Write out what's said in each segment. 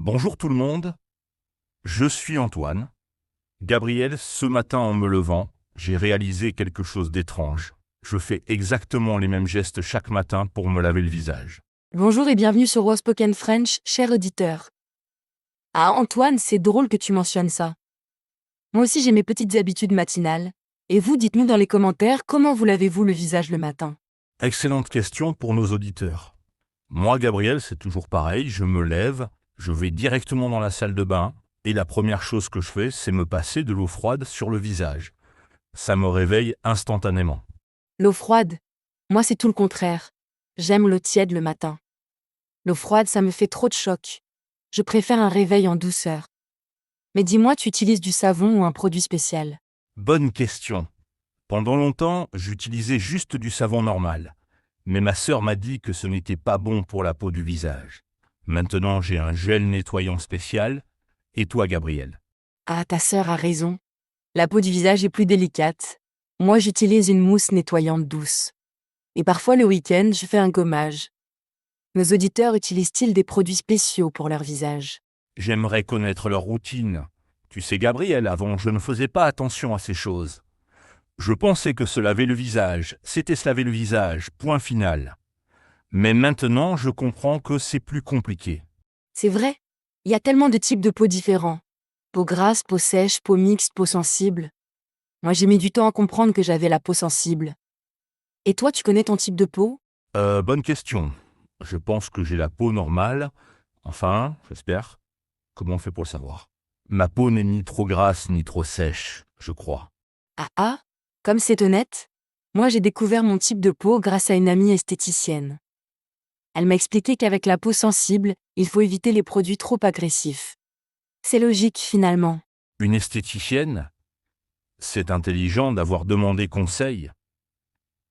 Bonjour tout le monde, je suis Antoine. Gabriel, ce matin en me levant, j'ai réalisé quelque chose d'étrange. Je fais exactement les mêmes gestes chaque matin pour me laver le visage. Bonjour et bienvenue sur Spoken French, cher auditeur. Ah Antoine, c'est drôle que tu mentionnes ça. Moi aussi j'ai mes petites habitudes matinales. Et vous, dites-nous dans les commentaires comment vous lavez-vous le visage le matin. Excellente question pour nos auditeurs. Moi, Gabriel, c'est toujours pareil, je me lève, je vais directement dans la salle de bain, et la première chose que je fais, c'est me passer de l'eau froide sur le visage. Ça me réveille instantanément. L'eau froide. Moi c'est tout le contraire. J'aime l'eau tiède le matin. L'eau froide, ça me fait trop de choc. Je préfère un réveil en douceur. Mais dis-moi, tu utilises du savon ou un produit spécial? Bonne question. Pendant longtemps, j'utilisais juste du savon normal. Mais ma sœur m'a dit que ce n'était pas bon pour la peau du visage. Maintenant, j'ai un gel nettoyant spécial. Et toi, Gabriel? Ah, ta sœur a raison. La peau du visage est plus délicate. Moi j'utilise une mousse nettoyante douce. Et parfois le week-end, je fais un gommage. Nos auditeurs utilisent-ils des produits spéciaux pour leur visage? J'aimerais connaître leur routine. Tu sais, Gabriel, avant, je ne faisais pas attention à ces choses. Je pensais que se laver le visage, c'était se laver le visage, point final. Mais maintenant, je comprends que c'est plus compliqué. C'est vrai, il y a tellement de types de peau différents. Peau grasse, peau sèche, peau mixte, peau sensible. Moi j'ai mis du temps à comprendre que j'avais la peau sensible. Et toi, tu connais ton type de peau? Bonne question. Je pense que j'ai la peau normale. Enfin, j'espère. Comment on fait pour le savoir? Ma peau n'est ni trop grasse ni trop sèche, je crois. Ah ah, comme c'est honnête. Moi j'ai découvert mon type de peau grâce à une amie esthéticienne. Elle m'a expliqué qu'avec la peau sensible, il faut éviter les produits trop agressifs. C'est logique finalement. Une esthéticienne? C'est intelligent d'avoir demandé conseil.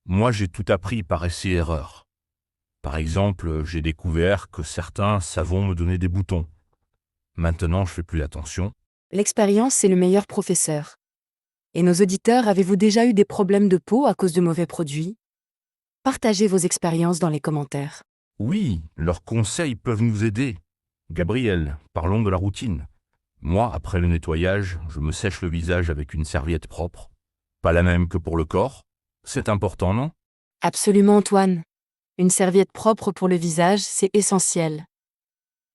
Moi, j'ai tout appris par essai-erreur. Par exemple, j'ai découvert que certains savons me donner des boutons. Maintenant, je fais plus attention. L'expérience, c'est le meilleur professeur. Et nos auditeurs, avez-vous déjà eu des problèmes de peau à cause de mauvais produits? Partagez vos expériences dans les commentaires. Oui, leurs conseils peuvent nous aider. Gabriel, parlons de la routine. Moi, après le nettoyage, je me sèche le visage avec une serviette propre. Pas la même que pour le corps. C'est important, non? Absolument Antoine. Une serviette propre pour le visage, c'est essentiel.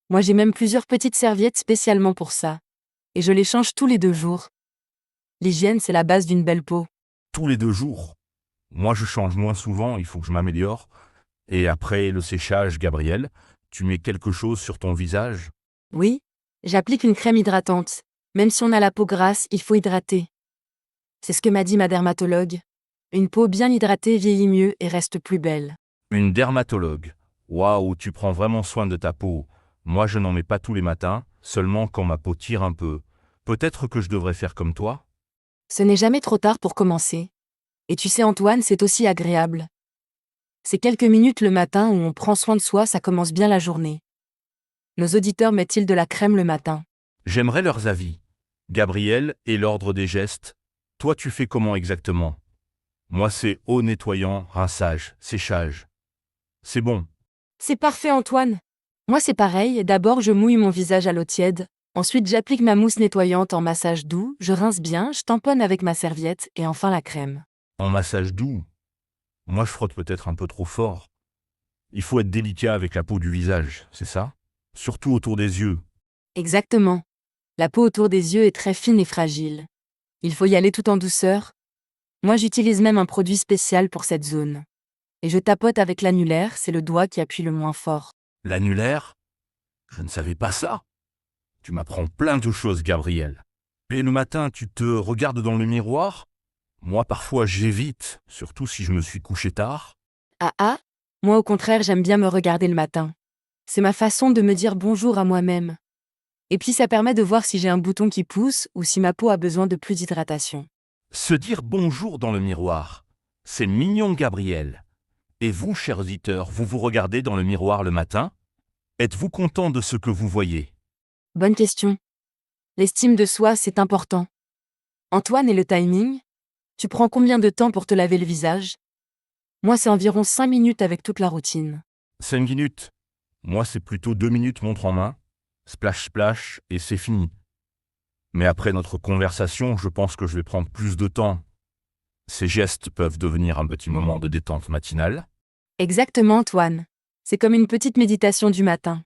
Moi j'ai même plusieurs petites serviettes spécialement pour ça. Et je les change tous les 2 jours. L'hygiène, c'est la base d'une belle peau. Tous les 2 jours. Moi, je change moins souvent, il faut que je m'améliore. Et après le séchage, Gabriel, tu mets quelque chose sur ton visage? Oui, j'applique une crème hydratante. Même si on a la peau grasse, il faut hydrater. C'est ce que m'a dit ma dermatologue. Une peau bien hydratée vieillit mieux et reste plus belle. Une dermatologue. Waouh, tu prends vraiment soin de ta peau. Moi, je n'en mets pas tous les matins, seulement quand ma peau tire un peu. Peut-être que je devrais faire comme toi? Ce n'est jamais trop tard pour commencer. Et tu sais Antoine, c'est aussi agréable. Ces quelques minutes le matin où on prend soin de soi, ça commence bien la journée. Nos auditeurs mettent-ils de la crème le matin? J'aimerais leurs avis. Gabriel et l'ordre des gestes. Toi, tu fais comment exactement? Moi, c'est eau nettoyant, rinçage, séchage. C'est bon. C'est parfait Antoine. Moi c'est pareil, d'abord je mouille mon visage à l'eau tiède, ensuite j'applique ma mousse nettoyante en massage doux, je rince bien, je tamponne avec ma serviette et enfin la crème. En massage doux. Moi, je frotte peut-être un peu trop fort. Il faut être délicat avec la peau du visage, c'est ça? Surtout autour des yeux. Exactement. La peau autour des yeux est très fine et fragile. Il faut y aller tout en douceur. Moi j'utilise même un produit spécial pour cette zone. Et je tapote avec l'annulaire, c'est le doigt qui appuie le moins fort. L'annulaire? Je ne savais pas ça. Tu m'apprends plein de choses, Gabriel. Et le matin, tu te regardes dans le miroir? Moi, parfois, j'évite, surtout si je me suis couché tard. Ah ah, moi au contraire j'aime bien me regarder le matin. C'est ma façon de me dire bonjour à moi-même. Et puis ça permet de voir si j'ai un bouton qui pousse ou si ma peau a besoin de plus d'hydratation. Se dire bonjour dans le miroir. C'est mignon, Gabriel. Et vous, chers auditeurs, vous vous regardez dans le miroir le matin? Êtes-vous content de ce que vous voyez? Bonne question. L'estime de soi, c'est important. Antoine, et le timing? Tu prends combien de temps pour te laver le visage? Moi, c'est environ 5 minutes avec toute la routine. 5 minutes. Moi, c'est plutôt 2 minutes montre en main. splash splash, et c'est fini. Mais après notre conversation, je pense que je vais prendre plus de temps. Ces gestes peuvent devenir un petit moment de détente matinale. Exactement, Antoine. C'est comme une petite méditation du matin.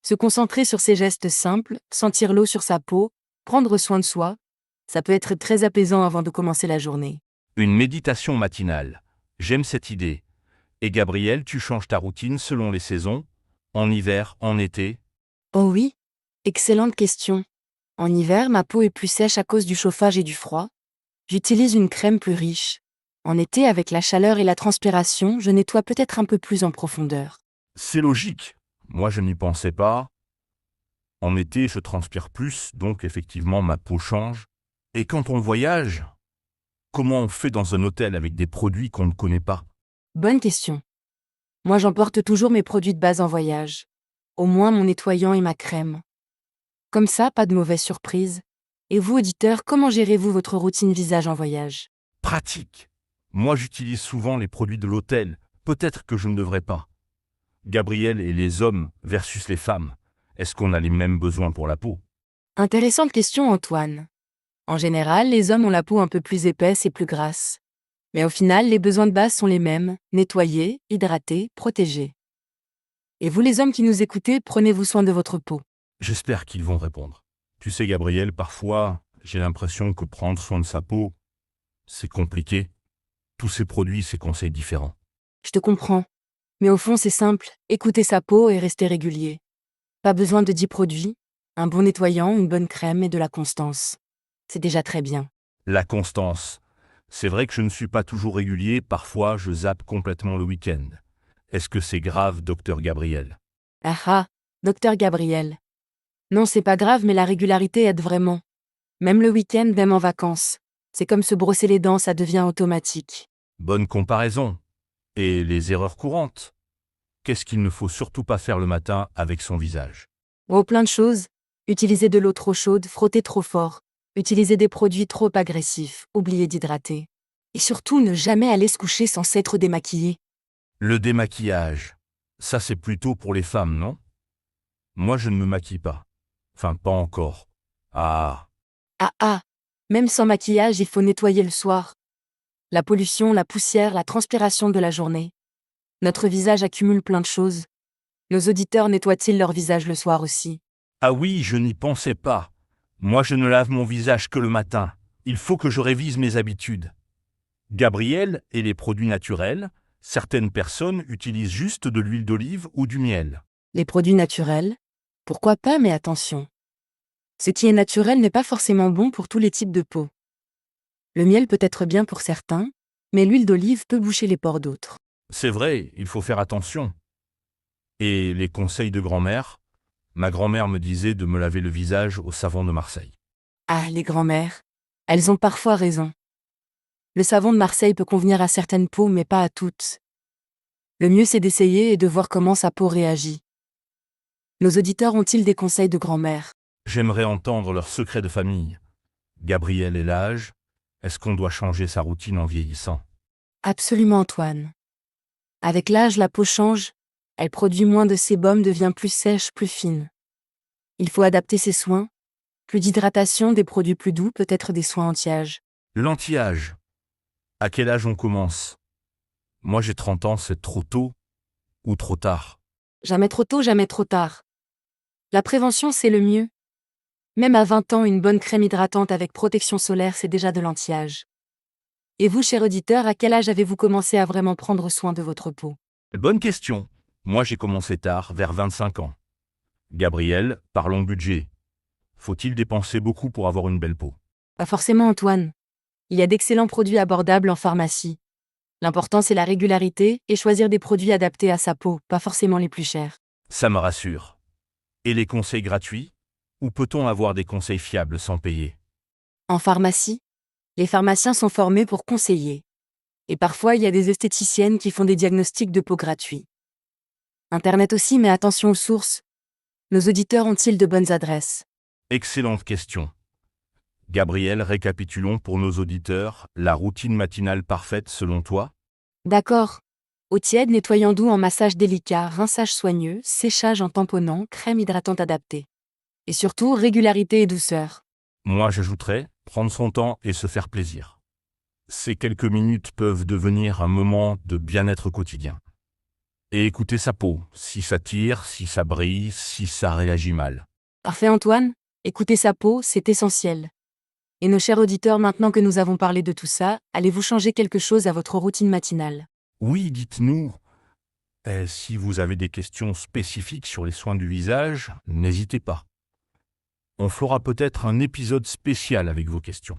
Se concentrer sur ces gestes simples, sentir l'eau sur sa peau, prendre soin de soi, ça peut être très apaisant avant de commencer la journée. Une méditation matinale. J'aime cette idée. Et Gabriel, tu changes ta routine selon les saisons? En hiver, en été? Oh oui, excellente question. En hiver, ma peau est plus sèche à cause du chauffage et du froid. J'utilise une crème plus riche. En été, avec la chaleur et la transpiration, je nettoie peut-être un peu plus en profondeur. C'est logique. Moi, je n'y pensais pas. En été, je transpire plus, donc effectivement, ma peau change. Et quand on voyage, comment on fait dans un hôtel avec des produits qu'on ne connaît pas? Bonne question. Moi, j'emporte toujours mes produits de base en voyage. Au moins mon nettoyant et ma crème. Comme ça, pas de mauvaise surprise. Et vous, auditeurs, comment gérez-vous votre routine visage en voyage? Pratique. Moi, j'utilise souvent les produits de l'hôtel. Peut-être que je ne devrais pas. Gabriel et les hommes versus les femmes. Est-ce qu'on a les mêmes besoins pour la peau? Intéressante question, Antoine. En général, les hommes ont la peau un peu plus épaisse et plus grasse. Mais au final, les besoins de base sont les mêmes, nettoyer, hydrater, protéger. Et vous les hommes qui nous écoutez, prenez-vous soin de votre peau. J'espère qu'ils vont répondre. Tu sais, Gabriel, parfois, j'ai l'impression que prendre soin de sa peau, c'est compliqué. Tous ces produits, ces conseils différents. Je te comprends. Mais au fond, c'est simple, écoutez sa peau et restez régulier. Pas besoin de 10 produits, un bon nettoyant, une bonne crème et de la constance. C'est déjà très bien. La constance. C'est vrai que je ne suis pas toujours régulier, parfois je zappe complètement le week-end. Est-ce que c'est grave, docteur Gabriel? Ah ah, docteur Gabriel. Non, c'est pas grave, mais la régularité aide vraiment. Même le week-end, même en vacances. C'est comme se brosser les dents, ça devient automatique. Bonne comparaison. Et les erreurs courantes? Qu'est-ce qu'il ne faut surtout pas faire le matin avec son visage? Oh, plein de choses. Utiliser de l'eau trop chaude, frotter trop fort. Utiliser des produits trop agressifs, oublier d'hydrater. Et surtout, ne jamais aller se coucher sans s'être démaquillé. Le démaquillage. Ça, c'est plutôt pour les femmes, non? Moi, je ne me maquille pas. Enfin, pas encore. Ah, Ah ah, même sans maquillage, il faut nettoyer le soir. La pollution, la poussière, la transpiration de la journée. Notre visage accumule plein de choses. Nos auditeurs nettoient-ils leur visage le soir aussi? ah oui, je n'y pensais pas. Moi, je ne lave mon visage que le matin. Il faut que je révise mes habitudes. Gabriel et les produits naturels, certaines personnes utilisent juste de l'huile d'olive ou du miel. Les produits naturels? Pourquoi pas, mais attention. Ce qui est naturel n'est pas forcément bon pour tous les types de peau. Le miel peut être bien pour certains, mais l'huile d'olive peut boucher les pores d'autres. C'est vrai, il faut faire attention. Et les conseils de grand-mère? Ma grand-mère me disait de me laver le visage au savon de Marseille. Ah, les grand-mères. Elles ont parfois raison. Le savon de Marseille peut convenir à certaines peaux, mais pas à toutes. Le mieux c'est d'essayer et de voir comment sa peau réagit. Nos auditeurs ont-ils des conseils de grand-mère? J'aimerais entendre leurs secrets de famille. Gabriel et l'âge, est-ce qu'on doit changer sa routine en vieillissant? Absolument, Antoine. Avec l'âge, la peau change, elle produit moins de sébum, devient plus sèche, plus fine. Il faut adapter ses soins. Plus d'hydratation, des produits plus doux, peut-être des soins anti-âge. L'anti-âge. À quel âge on commence? Moi j'ai 30 ans, c'est trop tôt ou trop tard? Jamais trop tôt, jamais trop tard. La prévention, c'est le mieux. Même à 20 ans, une bonne crème hydratante avec protection solaire, c'est déjà de l'anti-âge. Et vous, cher auditeur, à quel âge avez-vous commencé à vraiment prendre soin de votre peau? Bonne question. Moi j'ai commencé tard, vers 25 ans. Gabriel, parlons budget. Faut-il dépenser beaucoup pour avoir une belle peau? Pas forcément, Antoine. Il y a d'excellents produits abordables en pharmacie. L'important, c'est la régularité et choisir des produits adaptés à sa peau, pas forcément les plus chers. Ça me rassure. Et les conseils gratuits? Ou peut-on avoir des conseils fiables sans payer? En pharmacie, les pharmaciens sont formés pour conseiller. Et parfois, il y a des esthéticiennes qui font des diagnostics de peau gratuits. Internet aussi, mais attention aux sources. Nos auditeurs ont-ils de bonnes adresses? Excellente question. Gabriel, récapitulons pour nos auditeurs la routine matinale parfaite selon toi? D'accord. Eau tiède, nettoyant doux en massage délicat, rinçage soigneux, séchage en tamponnant, crème hydratante adaptée. Et surtout, régularité et douceur. Moi, j'ajouterais prendre son temps et se faire plaisir. Ces quelques minutes peuvent devenir un moment de bien-être quotidien. Et écouter sa peau, si ça tire, si ça brille, si ça réagit mal. Parfait Antoine, écouter sa peau, c'est essentiel. Et nos chers auditeurs, maintenant que nous avons parlé de tout ça, allez-vous changer quelque chose à votre routine matinale? Oui, dites-nous, si vous avez des questions spécifiques sur les soins du visage, n'hésitez pas. On fera peut-être un épisode spécial avec vos questions.